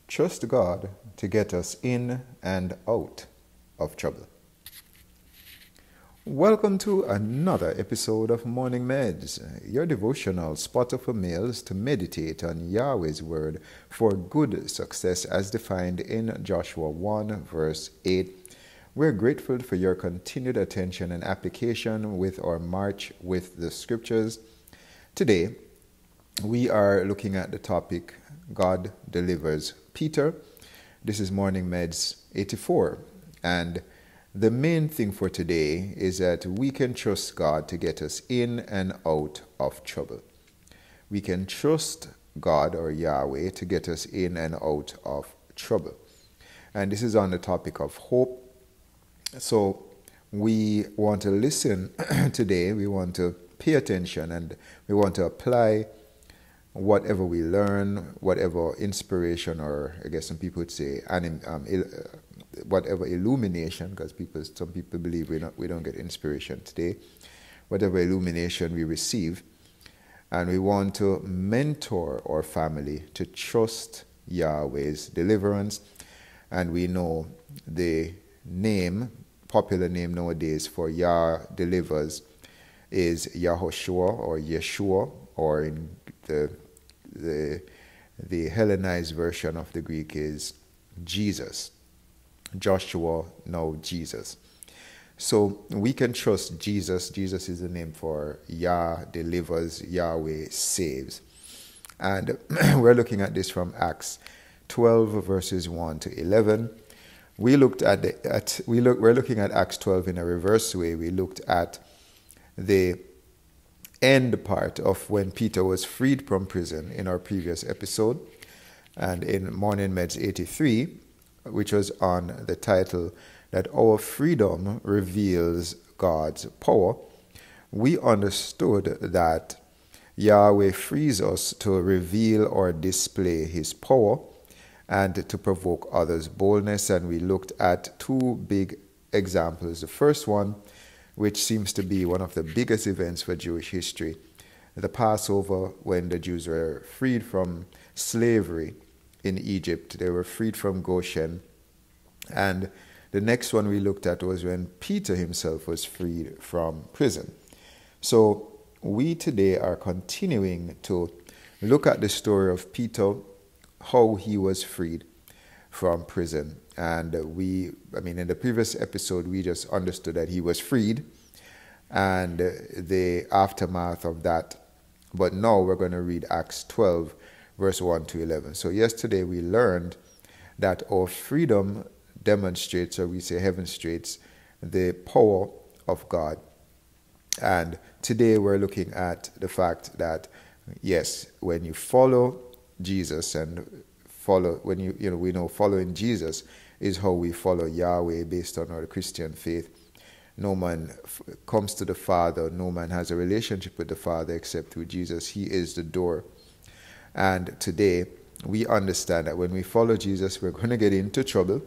Trust God to get us in and out of trouble. Welcome to another episode of Morning Meds, your devotional spot for meals to meditate on Yahweh's word for good success as defined in Joshua 1 verse 8. We're grateful for your continued attention and application with our march with the scriptures. Today, we are looking at the topic, God delivers Peter. This is Morning Meds 84. And the main thing for today is that we can trust God to get us in and out of trouble. We can trust God or Yahweh to get us in and out of trouble. And this is on the topic of hope. So we want to listen today. We want to pay attention and we want to apply whatever we learn, whatever inspiration, or I guess some people would say whatever illumination, because some people believe we don't get inspiration today. Whatever illumination we receive, and we want to mentor our family to trust Yahweh's deliverance. And we know the popular name nowadays for Yah delivers is Yahushua or Yeshua, or in the Hellenized version of the Greek is Jesus. Joshua, now Jesus. So we can trust Jesus. Jesus is the name for Yah delivers, Yahweh saves. And we're looking at this from Acts 12 verses 1 to 11. We're looking at Acts 12 in a reverse way. We looked at the end part of when Peter was freed from prison in our previous episode, and in Morning Meds 83, which was on the title that our freedom reveals God's power, we understood that Yahweh frees us to reveal or display his power and to provoke others' boldness. And we looked at two big examples. The first one, which seems to be one of the biggest events for Jewish history, the Passover, when the Jews were freed from slavery in Egypt. They were freed from Goshen. And the next one we looked at was when Peter himself was freed from prison. So we today are continuing to look at the story of Peter, how he was freed from prison. And in the previous episode, we just understood that he was freed and the aftermath of that. But now we're going to read Acts 12, verse 1 to 11. So yesterday we learned that our freedom demonstrates, or we say demonstrates, the power of God. And today we're looking at the fact that, yes, when you follow Jesus and we know following Jesus is how we follow Yahweh based on our Christian faith. No man comes to the Father, no man has a relationship with the Father except through Jesus. He is the door. And today we understand that when we follow Jesus, we're going to get into trouble,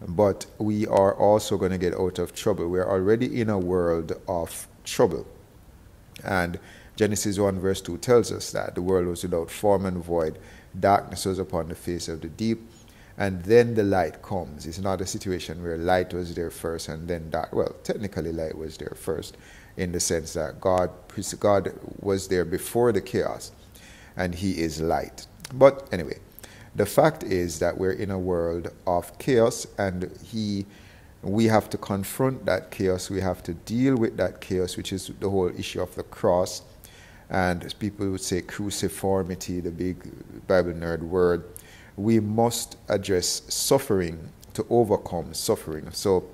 but we are also going to get out of trouble. We're already in a world of trouble. And Genesis 1 verse 2 tells us that the world was without form and void. Darkness was upon the face of the deep. And then the light comes. It's not a situation where light was there first and then dark. Well, technically light was there first in the sense that God was there before the chaos and he is light. But anyway, the fact is that we're in a world of chaos and we have to confront that chaos. We have to deal with that chaos, which is the whole issue of the cross. And as people would say cruciformity, the big Bible nerd word. We must address suffering to overcome suffering. So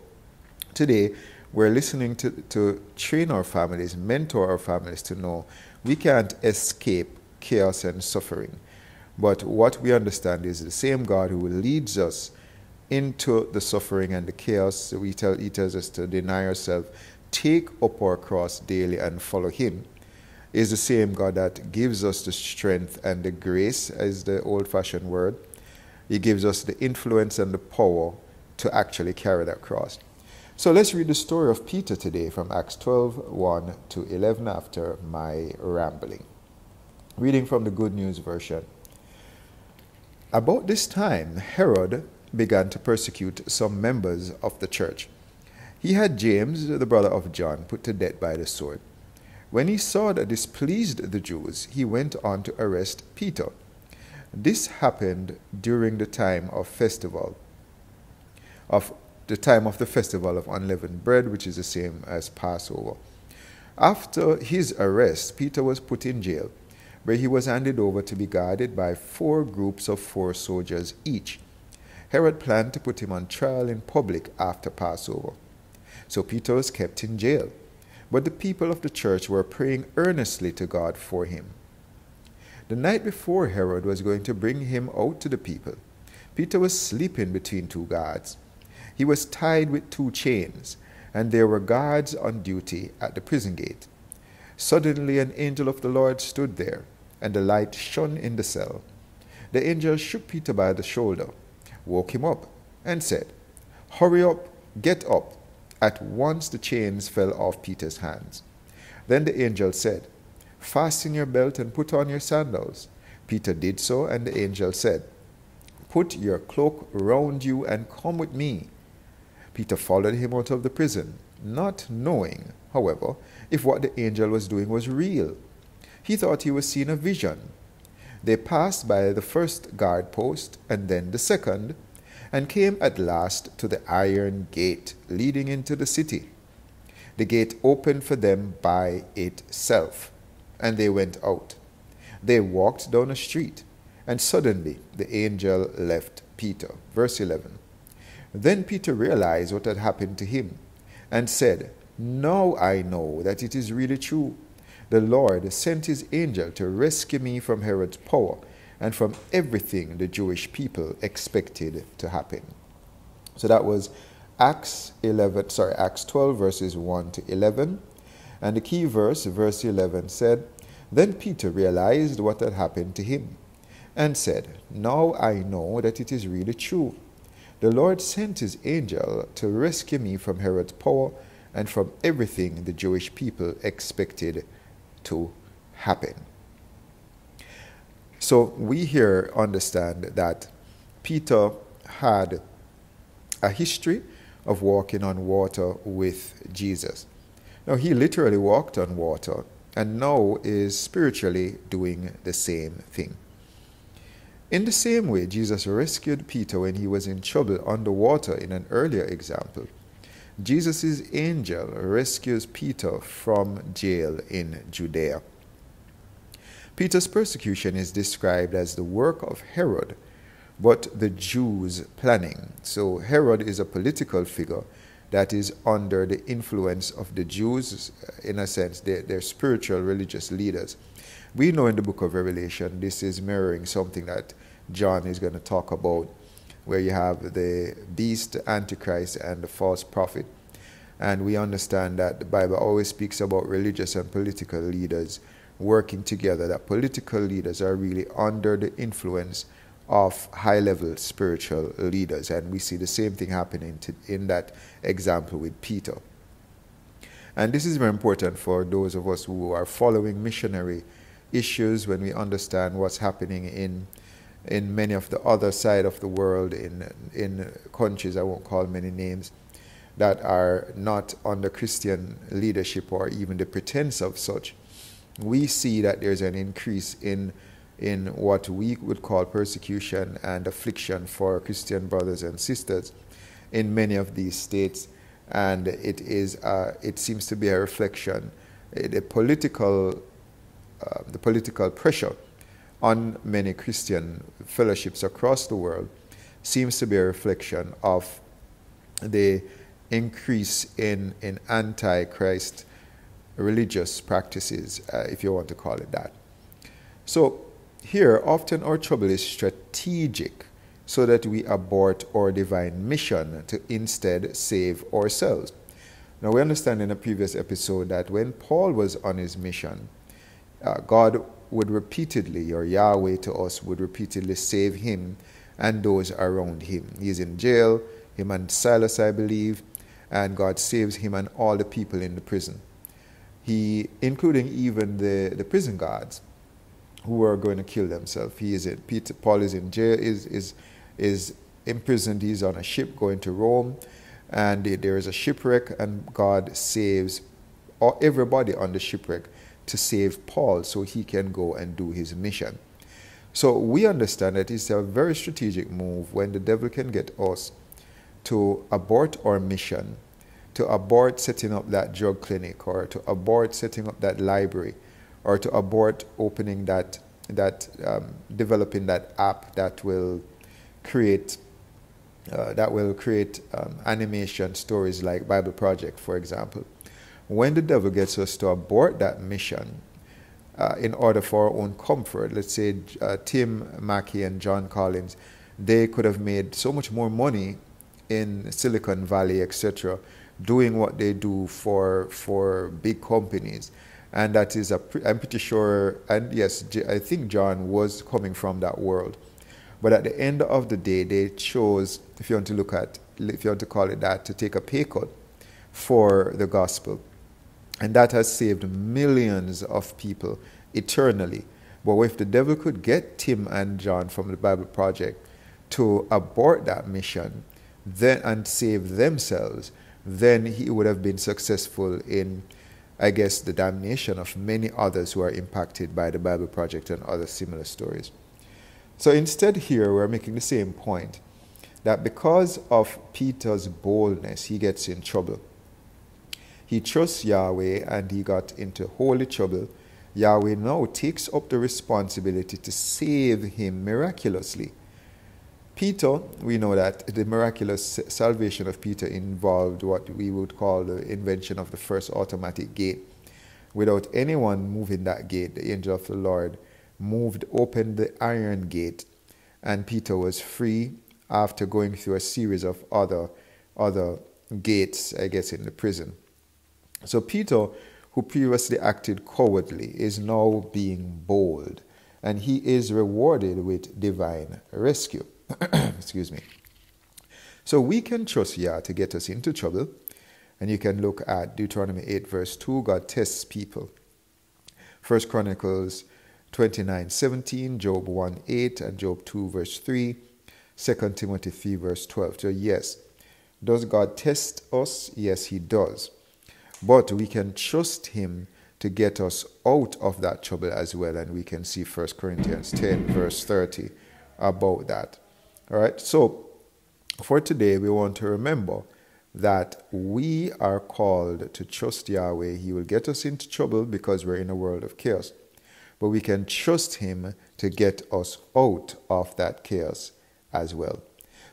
today we're listening to train our families, mentor our families to know we can't escape chaos and suffering. But what we understand is the same God who leads us into the suffering and the chaos. He tells us to deny ourselves, take up our cross daily and follow him, is the same God that gives us the strength and the grace, as the old-fashioned word. He gives us the influence and the power to actually carry that cross. So let's read the story of Peter today from Acts 12, 1 to 11 after my rambling. Reading from the Good News Version. About this time, Herod began to persecute some members of the church. He had James, the brother of John, put to death by the sword. When he saw that this pleased the Jews, he went on to arrest Peter. This happened during the time of the festival of unleavened bread, which is the same as Passover. After his arrest, Peter was put in jail, where he was handed over to be guarded by 4 groups of 4 soldiers each. Herod planned to put him on trial in public after Passover. So Peter was kept in jail, but the people of the church were praying earnestly to God for him. The night before Herod was going to bring him out to the people, Peter was sleeping between 2 guards. He was tied with 2 chains, and there were guards on duty at the prison gate. Suddenly an angel of the Lord stood there, and the light shone in the cell. The angel shook Peter by the shoulder, woke him up, and said, "Hurry up, get up." At once the chains fell off Peter's hands. Then the angel said, "Fasten your belt and put on your sandals." Peter did so, and the angel said, "Put your cloak round you and come with me." Peter followed him out of the prison, not knowing, however, if what the angel was doing was real. He thought he was seeing a vision. They passed by the first guard post and then the second, and came at last to the iron gate leading into the city. The gate opened for them by itself, and they went out. They walked down a street, and suddenly the angel left Peter. Verse 11. Then Peter realized what had happened to him, and said, "Now I know that it is really true. The Lord sent his angel to rescue me from Herod's power and from everything the Jewish people expected to happen." So that was Acts 12 verses 1 to 11. And the key verse 11 said, "Then Peter realized what had happened to him and said, 'Now I know that it is really true. The Lord sent his angel to rescue me from Herod's power and from everything the Jewish people expected to happen.'" So we here understand that Peter had a history of walking on water with Jesus. Now he literally walked on water and now is spiritually doing the same thing. In the same way, Jesus rescued Peter when he was in trouble underwater in an earlier example. Jesus' angel rescues Peter from jail in Judea. Peter's persecution is described as the work of Herod, but the Jews' planning. So Herod is a political figure that is under the influence of the Jews, in a sense, they're spiritual religious leaders. We know in the book of Revelation, this is mirroring something that John is going to talk about, where you have the beast, the Antichrist, and the false prophet. And we understand that the Bible always speaks about religious and political leaders working together, that political leaders are really under the influence of high-level spiritual leaders. And we see the same thing happening in that example with Peter. And this is very important for those of us who are following missionary issues, when we understand what's happening in many of the other side of the world, in countries, I won't call many names, that are not under Christian leadership or even the pretense of such. We see that there's an increase in what we would call persecution and affliction for Christian brothers and sisters in many of these states, and it seems to be a reflection, the political pressure on many Christian fellowships across the world seems to be a reflection of the increase in anti-Christ religious practices, if you want to call it that. So here, often our trouble is strategic, so that we abort our divine mission to instead save ourselves. Now, we understand in a previous episode that when Paul was on his mission, God would repeatedly, or Yahweh to us, would repeatedly save him and those around him. He's in jail, him and Silas, I believe, and God saves him and all the people in the prison. Including even the prison guards, who are going to kill themselves. Paul is in jail, is imprisoned. He's on a ship going to Rome, and there is a shipwreck, and God saves everybody on the shipwreck to save Paul so he can go and do his mission. So we understand that it's a very strategic move when the devil can get us to abort our mission, to abort setting up that drug clinic, or to abort setting up that library, or to abort opening developing that app that will create animation stories like Bible Project, for example. When the devil gets us to abort that mission in order for our own comfort, let's say Tim Mackey and John Collins, they could have made so much more money in Silicon Valley, etc., doing what they do for big companies. And that is, I'm pretty sure, and yes, I think John was coming from that world. But at the end of the day, they chose, if you want to call it that, to take a pay cut for the gospel. And that has saved millions of people eternally. But if the devil could get Tim and John from the Bible Project to abort that mission and save themselves, then he would have been successful in, I guess, the damnation of many others who are impacted by the Bible Project and other similar stories. So instead here, we're making the same point, that because of Peter's boldness, he gets in trouble. He trusts Yahweh and he got into holy trouble. Yahweh now takes up the responsibility to save him miraculously. Peter, we know that the miraculous salvation of Peter involved what we would call the invention of the first automatic gate. Without anyone moving that gate, the angel of the Lord opened the iron gate, and Peter was free after going through a series of other gates, I guess, in the prison. So Peter, who previously acted cowardly, is now being bold, and he is rewarded with divine rescue. Excuse me. So we can trust Yah to get us into trouble, and you can look at Deuteronomy 8 verse 2, God tests people. 1 Chronicles 29:17, Job 1:8, and Job 2 verse 3, 2 Timothy 3 verse 12. So yes, does God test us? Yes, he does. But we can trust him to get us out of that trouble as well, and we can see 1 Corinthians 10 verse 30 about that. All right, so for today, we want to remember that we are called to trust Yahweh. He will get us into trouble because we're in a world of chaos. But we can trust him to get us out of that chaos as well.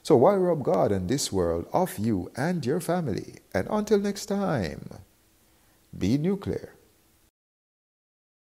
So why rob God in this world of you and your family? And until next time, be nuclear.